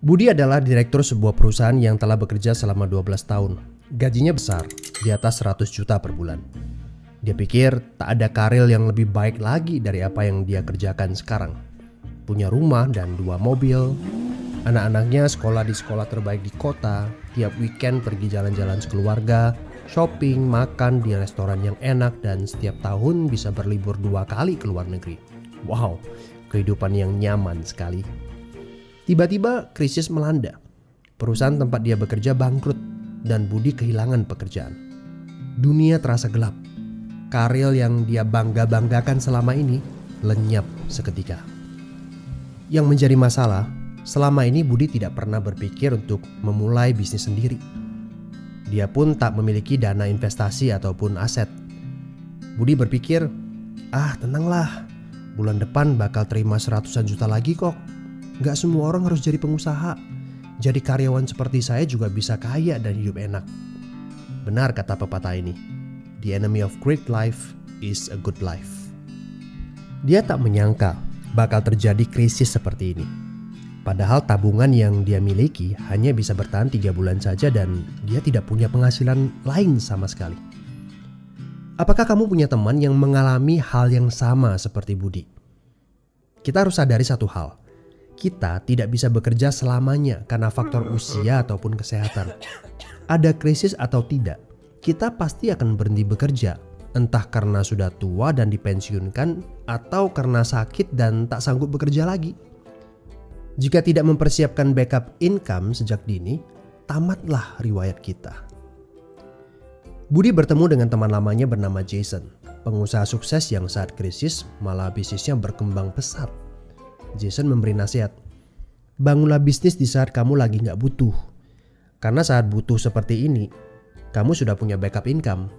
Budi adalah direktur sebuah perusahaan yang telah bekerja selama 12 tahun. Gajinya besar, di atas 100 juta per bulan. Dia pikir tak ada karir yang lebih baik lagi dari apa yang dia kerjakan sekarang. Punya rumah dan 2 mobil. Anak-anaknya sekolah di sekolah terbaik di kota. Tiap weekend pergi jalan-jalan sekeluarga, shopping, makan di restoran yang enak, dan setiap tahun bisa berlibur 2 kali ke luar negeri. Wow, kehidupan yang nyaman sekali. Tiba-tiba krisis melanda. Perusahaan tempat dia bekerja bangkrut dan Budi kehilangan pekerjaan. Dunia terasa gelap. Karir yang dia bangga-banggakan selama ini lenyap seketika. Yang menjadi masalah, selama ini Budi tidak pernah berpikir untuk memulai bisnis sendiri. Dia pun tak memiliki dana investasi ataupun aset. Budi berpikir, tenanglah, bulan depan bakal terima 100-an juta lagi kok. Gak semua orang harus jadi pengusaha. Jadi karyawan seperti saya juga bisa kaya dan hidup enak. Benar kata pepatah ini. The enemy of great life is a good life. Dia tak menyangka bakal terjadi krisis seperti ini. Padahal tabungan yang dia miliki hanya bisa bertahan 3 bulan saja dan dia tidak punya penghasilan lain sama sekali. Apakah kamu punya teman yang mengalami hal yang sama seperti Budi? Kita harus sadari satu hal. Kita tidak bisa bekerja selamanya karena faktor usia ataupun kesehatan. Ada krisis atau tidak, kita pasti akan berhenti bekerja. Entah karena sudah tua dan dipensiunkan atau karena sakit dan tak sanggup bekerja lagi. Jika tidak mempersiapkan backup income sejak dini, tamatlah riwayat kita. Budi bertemu dengan teman lamanya bernama Jason, pengusaha sukses yang saat krisis malah bisnisnya berkembang pesat. Jason memberi nasihat, bangunlah bisnis di saat kamu lagi gak butuh. Karena saat butuh seperti ini, kamu sudah punya backup income.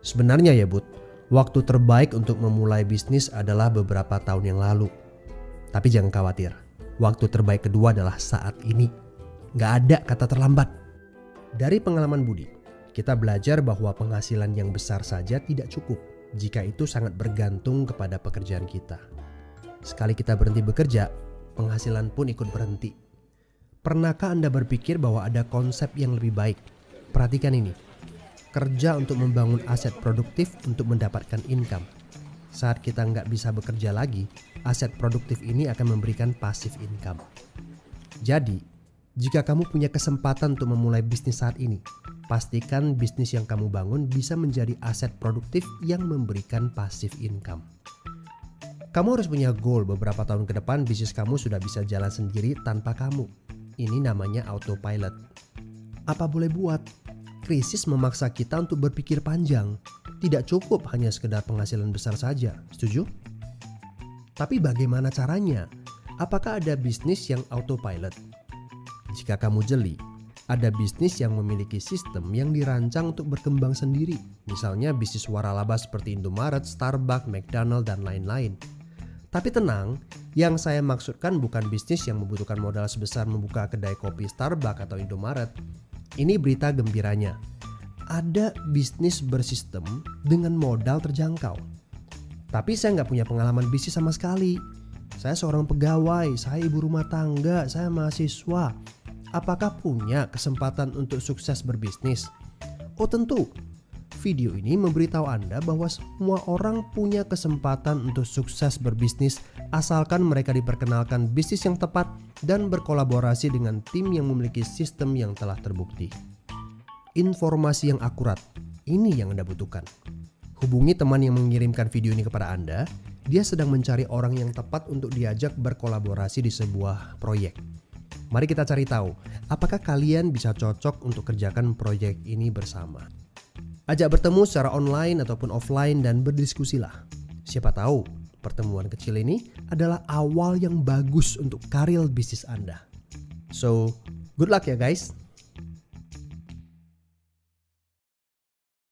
Sebenarnya ya Bud, waktu terbaik untuk memulai bisnis adalah beberapa tahun yang lalu. Tapi jangan khawatir, waktu terbaik kedua adalah saat ini. Gak ada kata terlambat. Dari pengalaman Budi, kita belajar bahwa penghasilan yang besar saja tidak cukup jika itu sangat bergantung kepada pekerjaan kita. Sekali kita berhenti bekerja, penghasilan pun ikut berhenti. Pernahkah Anda berpikir bahwa ada konsep yang lebih baik? Perhatikan ini. Kerja untuk membangun aset produktif untuk mendapatkan income. Saat kita nggak bisa bekerja lagi, aset produktif ini akan memberikan passive income. Jadi, jika kamu punya kesempatan untuk memulai bisnis saat ini, pastikan bisnis yang kamu bangun bisa menjadi aset produktif yang memberikan passive income. Kamu harus punya goal beberapa tahun ke depan bisnis kamu sudah bisa jalan sendiri tanpa kamu. Ini namanya autopilot. Apa boleh buat? Krisis memaksa kita untuk berpikir panjang. Tidak cukup hanya sekedar penghasilan besar saja. Setuju? Tapi bagaimana caranya? Apakah ada bisnis yang autopilot? Jika kamu jeli, ada bisnis yang memiliki sistem yang dirancang untuk berkembang sendiri. Misalnya bisnis waralaba seperti Indomaret, Starbucks, McDonald, dan lain-lain. Tapi tenang, yang saya maksudkan bukan bisnis yang membutuhkan modal sebesar membuka kedai kopi Starbucks atau Indomaret. Ini berita gembiranya. Ada bisnis bersistem dengan modal terjangkau. Tapi saya nggak punya pengalaman bisnis sama sekali. Saya seorang pegawai, saya ibu rumah tangga, saya mahasiswa. Apakah punya kesempatan untuk sukses berbisnis? Oh tentu. Video ini memberitahu Anda bahwa semua orang punya kesempatan untuk sukses berbisnis asalkan mereka diperkenalkan bisnis yang tepat dan berkolaborasi dengan tim yang memiliki sistem yang telah terbukti. Informasi yang akurat, ini yang Anda butuhkan. Hubungi teman yang mengirimkan video ini kepada Anda. Dia sedang mencari orang yang tepat untuk diajak berkolaborasi di sebuah proyek. Mari kita cari tahu, apakah kalian bisa cocok untuk kerjakan proyek ini bersama. Ajak bertemu secara online ataupun offline dan berdiskusilah. Siapa tahu pertemuan kecil ini adalah awal yang bagus untuk karir bisnis Anda. So, good luck ya guys.